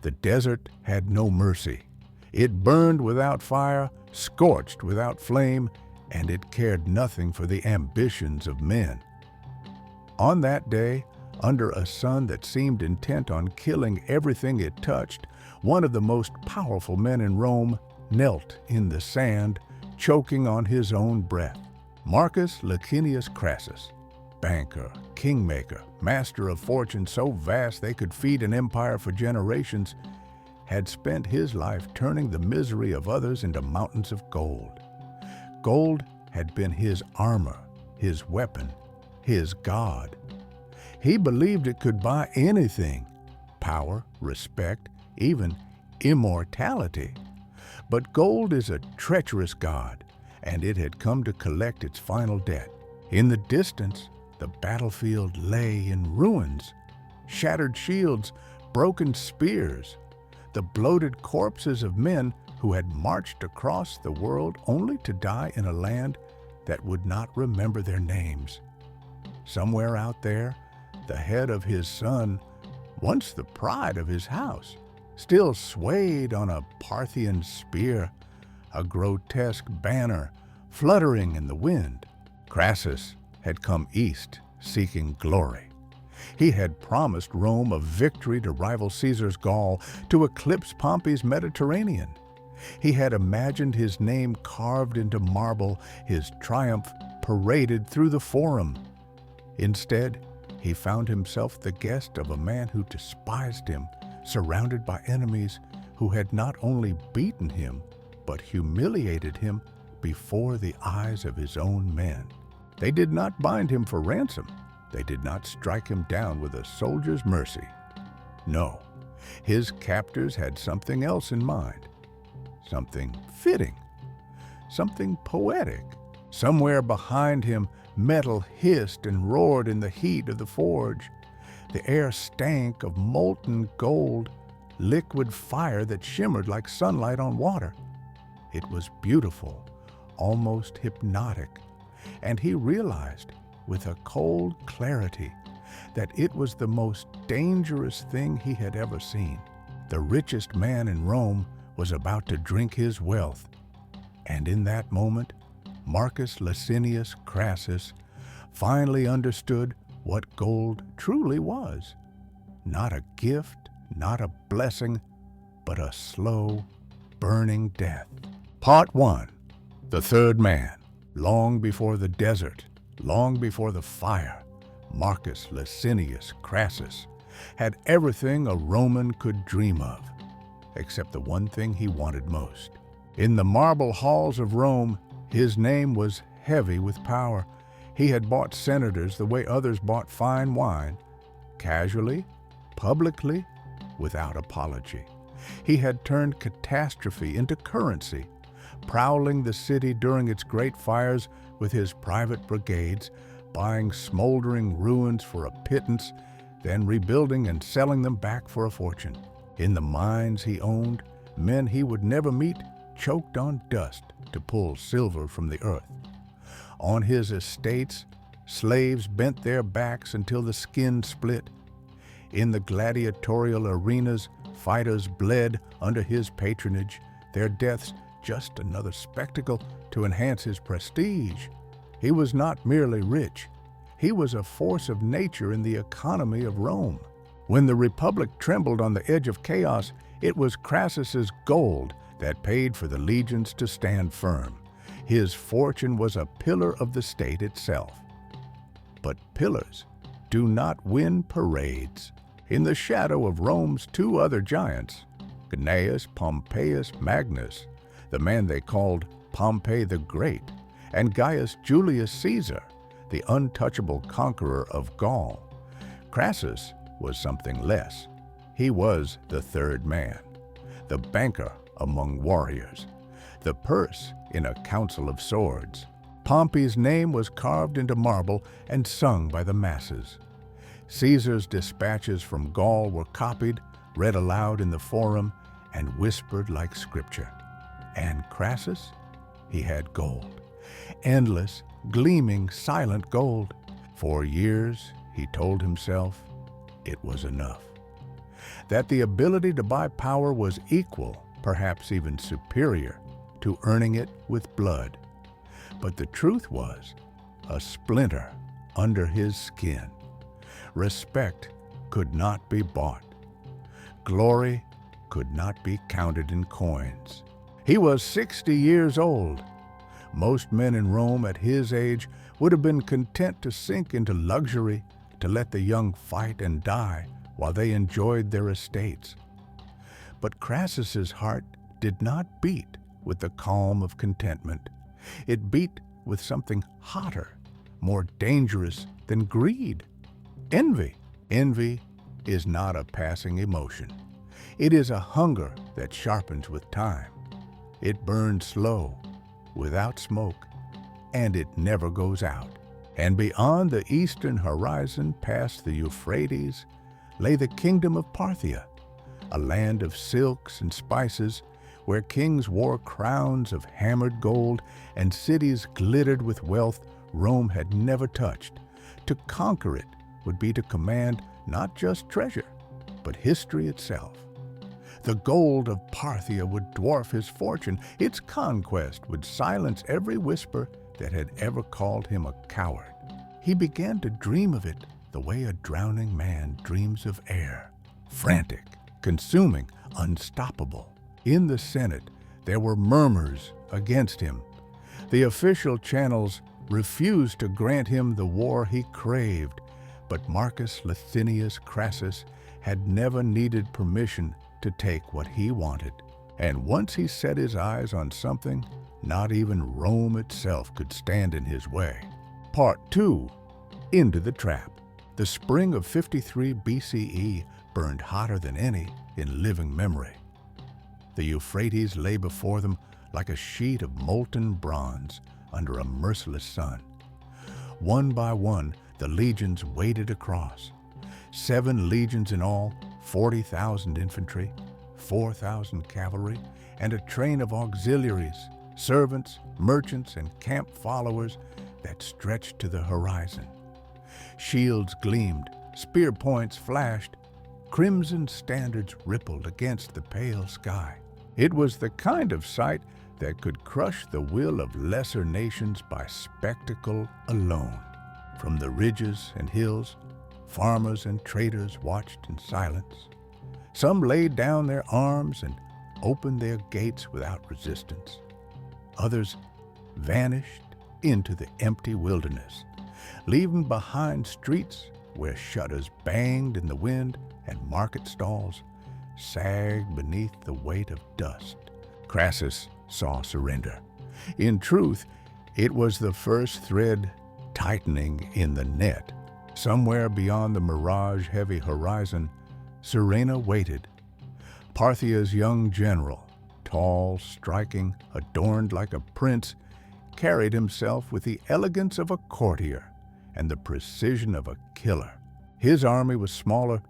The desert had no mercy. It burned without fire, scorched without flame, and it cared nothing for the ambitions of men. On that day, under a sun that seemed intent on killing everything it touched, one of the most powerful men in Rome knelt in the sand, choking on his own breath. Marcus Licinius Crassus, banker, kingmaker, master of fortunes so vast they could feed an empire for generations, had spent his life turning the misery of others into mountains of gold. Gold had been his armor, his weapon, his god. He believed it could buy anything: power, respect, even immortality. But gold is a treacherous god, and it had come to collect its final debt. In the distance, the battlefield lay in ruins: shattered shields, broken spears, the bloated corpses of men who had marched across the world only to die in a land that would not remember their names. Somewhere out there, the head of his son, once the pride of his house, still swayed on a Parthian spear, a grotesque banner fluttering in the wind. Crassus had come east seeking glory. He had promised Rome a victory to rival Caesar's Gaul, to eclipse Pompey's Mediterranean. He had imagined his name carved into marble, his triumph paraded through the Forum. Instead, he found himself the guest of a man who despised him, surrounded by enemies who had not only beaten him, but humiliated him before the eyes of his own men. They did not bind him for ransom. They did not strike him down with a soldier's mercy. No, his captors had something else in mind. Something fitting, something poetic. Somewhere behind him, metal hissed and roared in the heat of the forge. The air stank of molten gold, liquid fire that shimmered like sunlight on water. It was beautiful, almost hypnotic, and he realized with a cold clarity that it was the most dangerous thing he had ever seen. The richest man in Rome was about to drink his wealth, and in that moment, Marcus Licinius Crassus finally understood what gold truly was. Not a gift, not a blessing, but a slow, burning death. Part 1. The Third Man. Long before the desert, long before the fire, Marcus Licinius Crassus had everything a Roman could dream of, except the one thing he wanted most. In the marble halls of Rome, his name was heavy with power. He had bought senators the way others bought fine wine, casually, publicly, without apology. He had turned catastrophe into currency, prowling the city during its great fires with his private brigades, buying smoldering ruins for a pittance, then rebuilding and selling them back for a fortune. In the mines he owned, men he would never meet choked on dust to pull silver from the earth. On his estates, slaves bent their backs until the skin split. In the gladiatorial arenas, fighters bled under his patronage, their deaths just another spectacle to enhance his prestige. He was not merely rich. He was a force of nature in the economy of Rome. When the Republic trembled on the edge of chaos, it was Crassus's gold that paid for the legions to stand firm. His fortune was a pillar of the state itself. But pillars do not win parades. In the shadow of Rome's two other giants, Gnaeus Pompeius Magnus, the man they called Pompey the Great, and Gaius Julius Caesar, the untouchable conqueror of Gaul, Crassus was something less. He was the third man, the banker among warriors, the purse in a council of swords. Pompey's name was carved into marble and sung by the masses. Caesar's dispatches from Gaul were copied, read aloud in the Forum, and whispered like scripture. And Crassus? He had gold. Endless, gleaming, silent gold. For years, he told himself, it was enough. that the ability to buy power was equal, perhaps even superior, to earning it with blood. But the truth was a splinter under his skin. Respect could not be bought. Glory could not be counted in coins. He was 60 years old. Most men in Rome at his age would have been content to sink into luxury, to let the young fight and die while they enjoyed their estates. But Crassus's heart did not beat with the calm of contentment. It beat with something hotter, more dangerous than greed: envy. Envy is not a passing emotion. It is a hunger that sharpens with time. It burns slow, without smoke, and it never goes out. And beyond the eastern horizon, past the Euphrates, lay the kingdom of Parthia, a land of silks and spices, where kings wore crowns of hammered gold and cities glittered with wealth Rome had never touched. To conquer it would be to command not just treasure, but history itself. The gold of Parthia would dwarf his fortune. Its conquest would silence every whisper that had ever called him a coward. He began to dream of it the way a drowning man dreams of air: frantic, consuming, unstoppable. In the Senate, there were murmurs against him. The official channels refused to grant him the war he craved, but Marcus Licinius Crassus had never needed permission to take what he wanted. And once he set his eyes on something, not even Rome itself could stand in his way. Part 2. Into the Trap. The spring of 53 BCE burned hotter than any in living memory. The Euphrates lay before them like a sheet of molten bronze under a merciless sun. One by one, the legions waded across. 7 legions in all, 40,000 infantry, 4,000 cavalry, and a train of auxiliaries, servants, merchants, and camp followers that stretched to the horizon. Shields gleamed, spear points flashed, crimson standards rippled against the pale sky. It was the kind of sight that could crush the will of lesser nations by spectacle alone. From the ridges and hills, farmers and traders watched in silence. Some laid down their arms and opened their gates without resistance. Others vanished into the empty wilderness, leaving behind streets where shutters banged in the wind and market stalls sagged beneath the weight of dust. Crassus saw surrender. In truth, it was the first thread tightening in the net. Somewhere beyond the mirage-heavy horizon, Serena waited. Parthia's young general, tall, striking, adorned like a prince, carried himself with the elegance of a courtier and the precision of a killer. His army was smaller,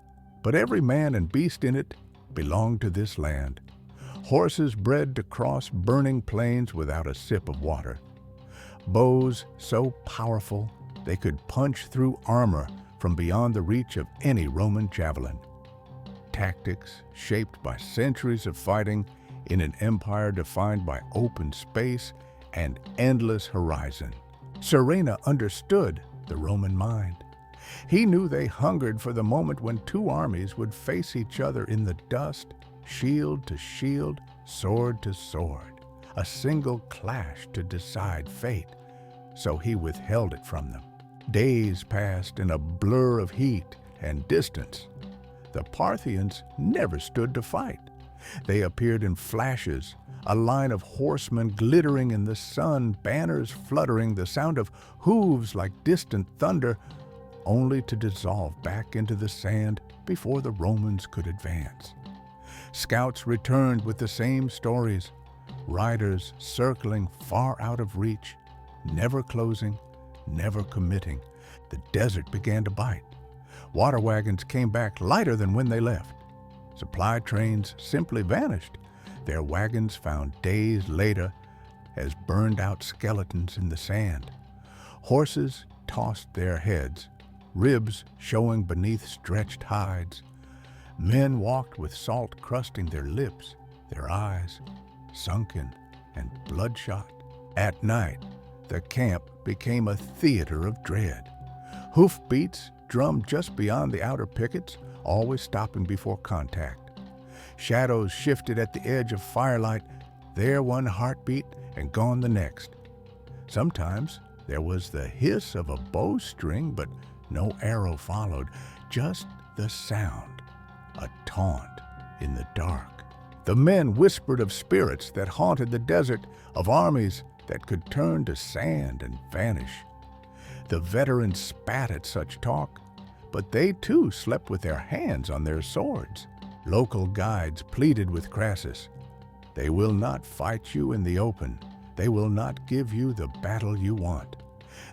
but every man and beast in it belonged to this land. Horses bred to cross burning plains without a sip of water. Bows so powerful they could punch through armor from beyond the reach of any Roman javelin. Tactics shaped by centuries of fighting in an empire defined by open space and endless horizon. Serena understood the Roman mind. He knew they hungered for the moment when 2 armies would face each other in the dust, shield to shield, sword to sword, a single clash to decide fate. So he withheld it from them. Days passed in a blur of heat and distance. The Parthians never stood to fight. They appeared in flashes, a line of horsemen glittering in the sun, banners fluttering, the sound of hooves like distant thunder, only to dissolve back into the sand before the Romans could advance. Scouts returned with the same stories, riders circling far out of reach, never closing, never committing. The desert began to bite. Water wagons came back lighter than when they left. Supply trains simply vanished, their wagons found days later as burned-out skeletons in the sand. Horses tossed their heads, ribs showing beneath stretched hides. Men walked with salt crusting their lips, their eyes sunken and bloodshot. At night, the camp became a theater of dread. Hoofbeats drummed just beyond the outer pickets, always stopping before contact. Shadows shifted at the edge of firelight, there one heartbeat and gone the next. Sometimes there was the hiss of a bowstring, but no arrow followed, just the sound, a taunt in the dark. The men whispered of spirits that haunted the desert, of armies that could turn to sand and vanish. The veterans spat at such talk, but they too slept with their hands on their swords. Local guides pleaded with Crassus. They will not fight you in the open. They will not give you the battle you want.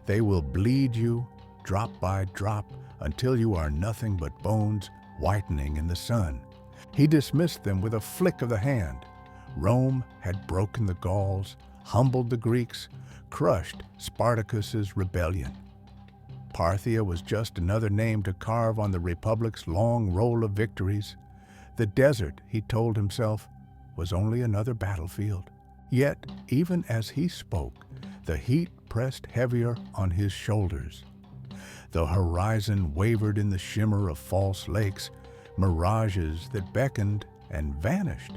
They will bleed you drop by drop until you are nothing but bones whitening in the sun. He dismissed them with a flick of the hand. Rome had broken the Gauls, humbled the Greeks, crushed Spartacus's rebellion. Parthia was just another name to carve on the Republic's long roll of victories. The desert, he told himself, was only another battlefield. Yet, even as he spoke, the heat pressed heavier on his shoulders. The horizon wavered in the shimmer of false lakes, mirages that beckoned and vanished.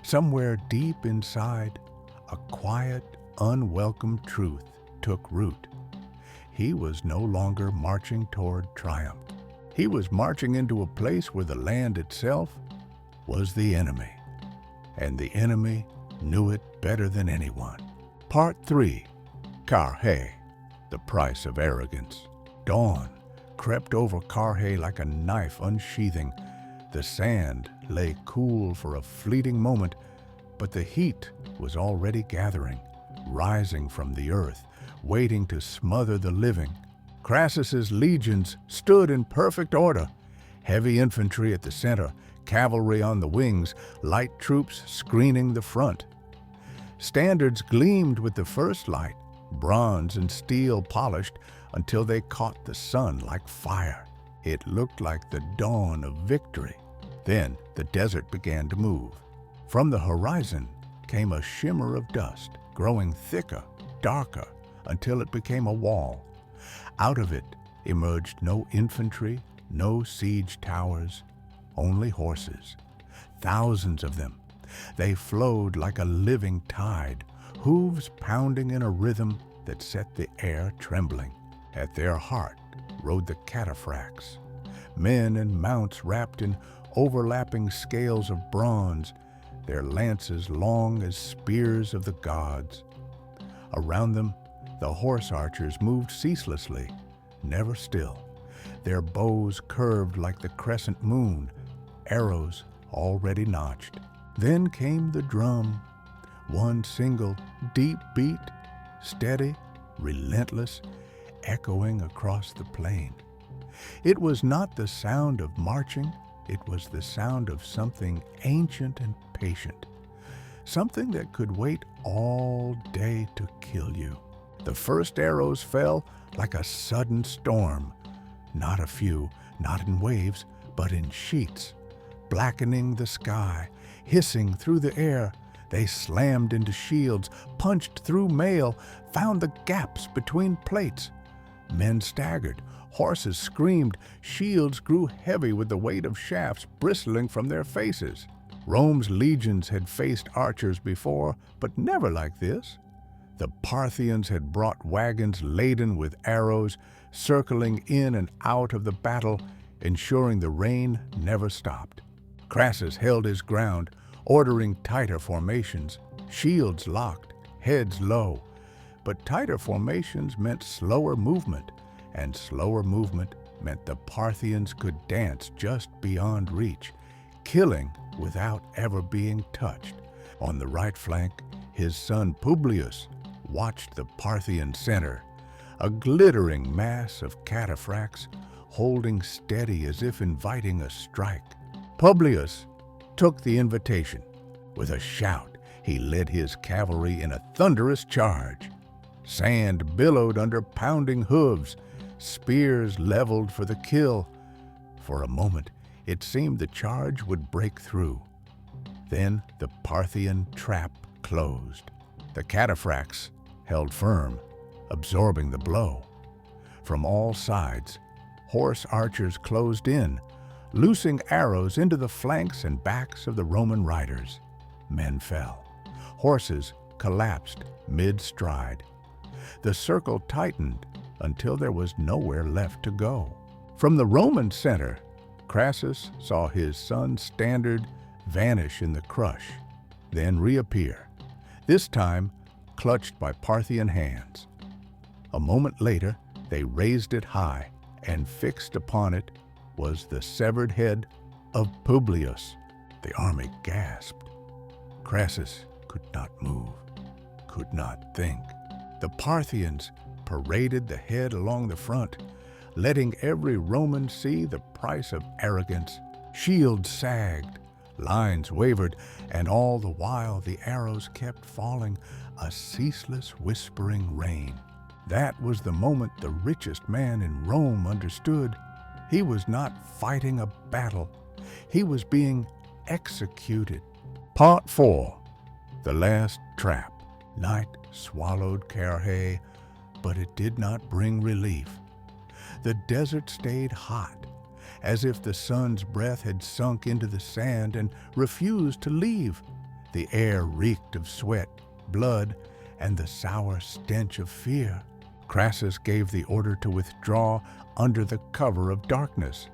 Somewhere deep inside, a quiet, unwelcome truth took root. He was no longer marching toward triumph. He was marching into a place where the land itself was the enemy, and the enemy knew it better than anyone. Part 3. Carhae, the price of arrogance. Dawn crept over Carhae like a knife unsheathing. The sand lay cool for a fleeting moment, but the heat was already gathering, rising from the earth, waiting to smother the living. Crassus's legions stood in perfect order, heavy infantry at the center, cavalry on the wings, light troops screening the front. Standards gleamed with the first light, bronze and steel polished until they caught the sun like fire. It looked like the dawn of victory. Then the desert began to move. From the horizon came a shimmer of dust, growing thicker, darker, until it became a wall. Out of it emerged no infantry, no siege towers, only horses. Thousands of them. They flowed like a living tide, hooves pounding in a rhythm that set the air trembling. At their heart rode the cataphracts, men and mounts wrapped in overlapping scales of bronze, their lances long as spears of the gods. Around them, the horse archers moved ceaselessly, never still, their bows curved like the crescent moon, arrows already notched. Then came the drum, one single deep beat, steady, relentless, echoing across the plain. It was not the sound of marching, it was the sound of something ancient and patient, something that could wait all day to kill you. The first arrows fell like a sudden storm, not a few, not in waves, but in sheets, blackening the sky, hissing through the air. They slammed into shields, punched through mail, found the gaps between plates. Men staggered, horses screamed, shields grew heavy with the weight of shafts bristling from their faces. Rome's legions had faced archers before, but never like this. The Parthians had brought wagons laden with arrows, circling in and out of the battle, ensuring the rain never stopped. Crassus held his ground, ordering tighter formations, shields locked, heads low. But tighter formations meant slower movement, and slower movement meant the Parthians could dance just beyond reach, killing without ever being touched. On the right flank, his son Publius watched the Parthian center, a glittering mass of cataphracts holding steady as if inviting a strike. Publius took the invitation. With a shout, he led his cavalry in a thunderous charge. Sand billowed under pounding hooves, spears leveled for the kill. For a moment, It seemed the charge would break through. Then the Parthian trap closed. The cataphracts held firm, absorbing the blow. From all sides, horse archers closed in, loosing arrows into the flanks and backs of the Roman riders. Men fell. Horses collapsed mid-stride. The circle tightened until there was nowhere left to go. From the Roman center, Crassus saw his son's standard vanish in the crush, then reappear, this time clutched by Parthian hands. A moment later, they raised it high, and fixed upon it was the severed head of Publius. The army gasped. Crassus could not move, could not think. The Parthians paraded the head along the front, letting every Roman see the price of arrogance. Shields sagged, lines wavered, and all the while the arrows kept falling, a ceaseless whispering rain. That was the moment the richest man in Rome understood. He was not fighting a battle. He was being executed. Part 4. The Last Trap. Night swallowed Carhae, but it did not bring relief. The desert stayed hot, as if the sun's breath had sunk into the sand and refused to leave. The air reeked of sweat, blood, and the sour stench of fear. Crassus gave the order to withdraw under the cover of darkness.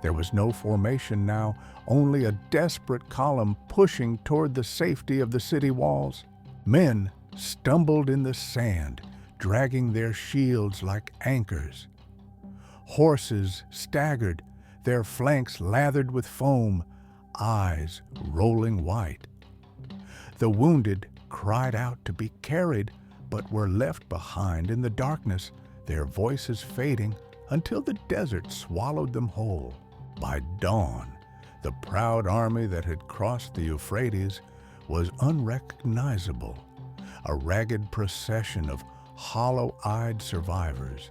There was no formation now, only a desperate column pushing toward the safety of the city walls. Men stumbled in the sand, dragging their shields like anchors. Horses staggered, their flanks lathered with foam, eyes rolling white. The wounded cried out to be carried, but were left behind in the darkness, their voices fading until the desert swallowed them whole. By dawn, the proud army that had crossed the Euphrates was unrecognizable, a ragged procession of hollow-eyed survivors,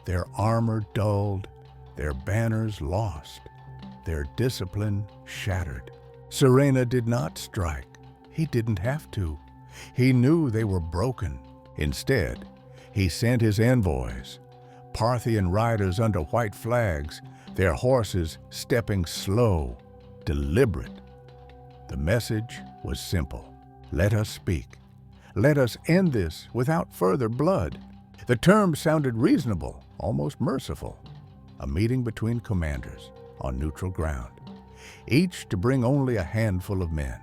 their armor dulled, their banners lost, their discipline shattered. Surena did not strike. He didn't have to. He knew they were broken. Instead, he sent his envoys, Parthian riders under white flags, their horses stepping slow, deliberate. The message was simple. Let us speak. Let us end this without further blood. The term sounded reasonable, almost merciful. A meeting between commanders on neutral ground, each to bring only a handful of men.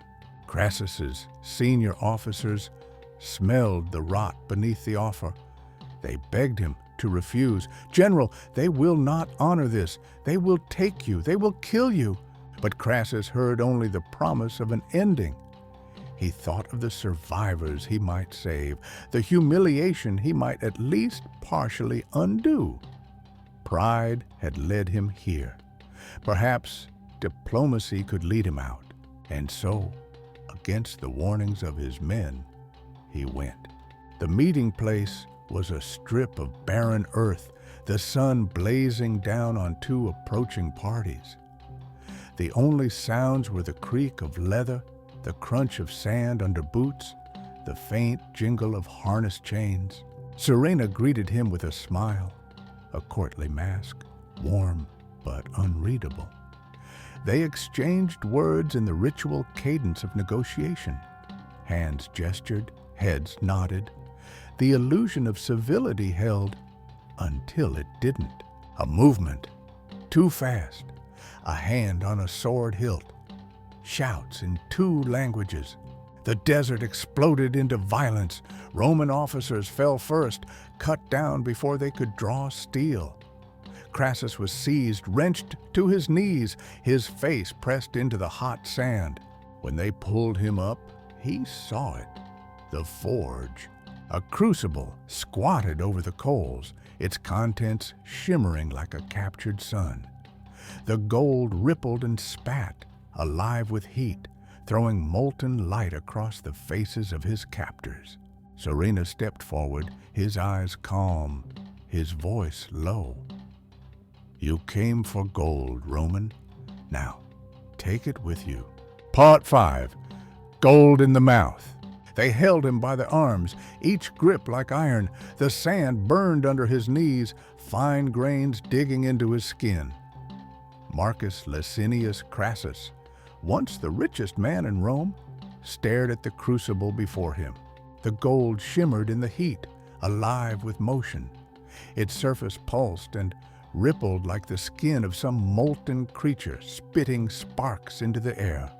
Crassus's senior officers smelled the rot beneath the offer. They begged him to refuse. "General, they will not honor this. They will take you. They will kill you." But Crassus heard only the promise of an ending. He thought of the survivors he might save, the humiliation he might at least partially undo. Pride had led him here. Perhaps diplomacy could lead him out. And so, against the warnings of his men, he went. The meeting place was a strip of barren earth, the sun blazing down on two approaching parties. The only sounds were the creak of leather, the crunch of sand under boots, the faint jingle of harness chains. Surena greeted him with a smile, a courtly mask, warm but unreadable. They exchanged words in the ritual cadence of negotiation. Hands gestured, heads nodded. The illusion of civility held until it didn't. A movement, too fast, a hand on a sword hilt, shouts in two languages. The desert exploded into violence. Roman officers fell first, cut down before they could draw steel. Crassus was seized, wrenched to his knees, his face pressed into the hot sand. When they pulled him up, he saw it. The forge, a crucible squatted over the coals, its contents shimmering like a captured sun. The gold rippled and spat, alive with heat, throwing molten light across the faces of his captors. Surena stepped forward, his eyes calm, his voice low. "You came for gold, Roman. Now, take it with you. Part 5. Gold in the Mouth. They held him by the arms, each grip like iron. The sand burned under his knees, fine grains digging into his skin. Marcus Licinius Crassus, once the richest man in Rome, stared at the crucible before him. The gold shimmered in the heat, alive with motion. Its surface pulsed and rippled like the skin of some molten creature, spitting sparks into the air.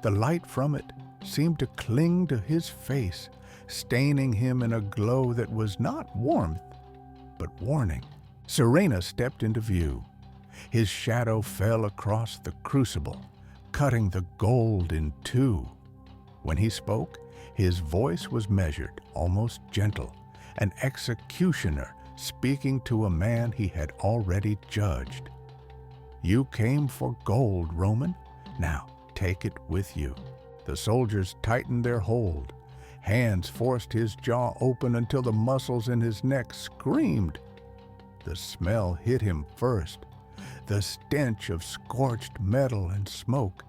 The light from it seemed to cling to his face, staining him in a glow that was not warmth, but warning. Serena stepped into view. His shadow fell across the crucible, cutting the gold in two. When he spoke, his voice was measured, almost gentle, an executioner speaking to a man he had already judged. "You came for gold, Roman. Now take it with you." The soldiers tightened their hold. Hands forced his jaw open until the muscles in his neck screamed. The smell hit him first, the stench of scorched metal and smoke,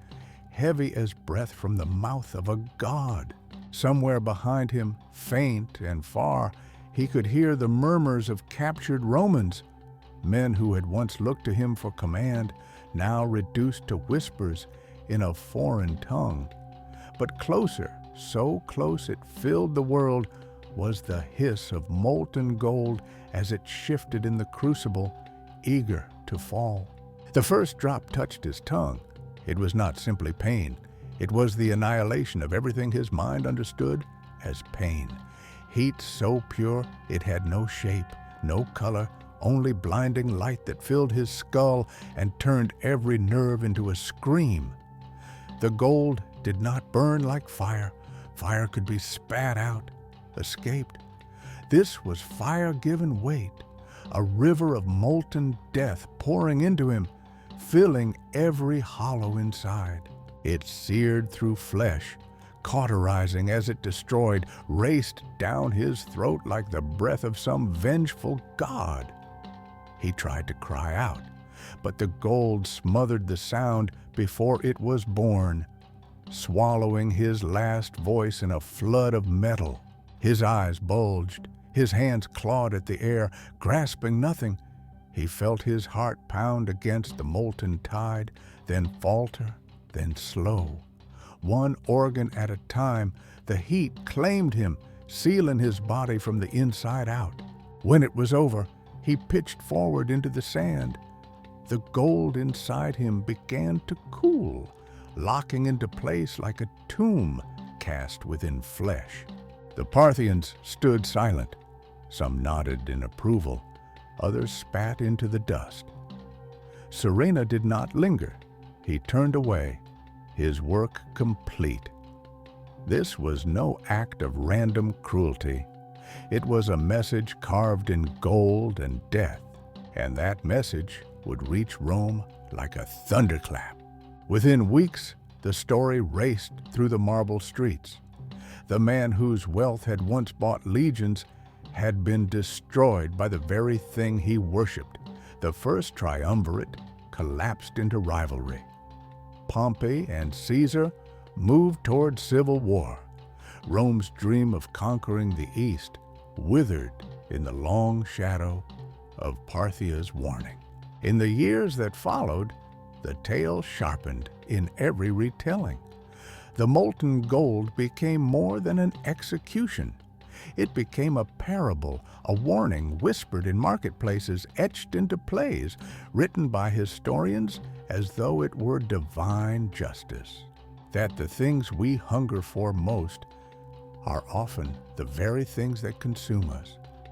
heavy as breath from the mouth of a god. Somewhere behind him, faint and far, he could hear the murmurs of captured Romans, men who had once looked to him for command, now reduced to whispers in a foreign tongue. But closer, so close it filled the world, was the hiss of molten gold as it shifted in the crucible, eager to fall. The first drop touched his tongue. It was not simply pain. It was the annihilation of everything his mind understood as pain. Heat so pure it had no shape, no color, only blinding light that filled his skull and turned every nerve into a scream. The gold did not burn like fire. Fire could be spat out, escaped. This was fire given weight, a river of molten death pouring into him, filling every hollow inside. It seared through flesh, cauterizing as it destroyed, raced down his throat like the breath of some vengeful god. He tried to cry out, but the gold smothered the sound before it was born, swallowing his last voice in a flood of metal. His eyes bulged, his hands clawed at the air, grasping nothing. He felt his heart pound against the molten tide, then falter, then slow. One organ at a time, the heat claimed him, sealing his body from the inside out. When it was over, he pitched forward into the sand. The gold inside him began to cool, locking into place like a tomb cast within flesh. The Parthians stood silent. Some nodded in approval, others spat into the dust. Serena did not linger. He turned away, his work complete. This was no act of random cruelty. It was a message carved in gold and death, and that message would reach Rome like a thunderclap. Within weeks, the story raced through the marble streets. The man whose wealth had once bought legions had been destroyed by the very thing he worshipped. The first triumvirate collapsed into rivalry. Pompey and Caesar moved toward civil war. Rome's dream of conquering the East withered in the long shadow of Parthia's warning. In the years that followed, the tale sharpened in every retelling. The molten gold became more than an execution. It became a parable, a warning whispered in marketplaces, etched into plays, written by historians as though it were divine justice. That the things we hunger for most are often the very things that consume us.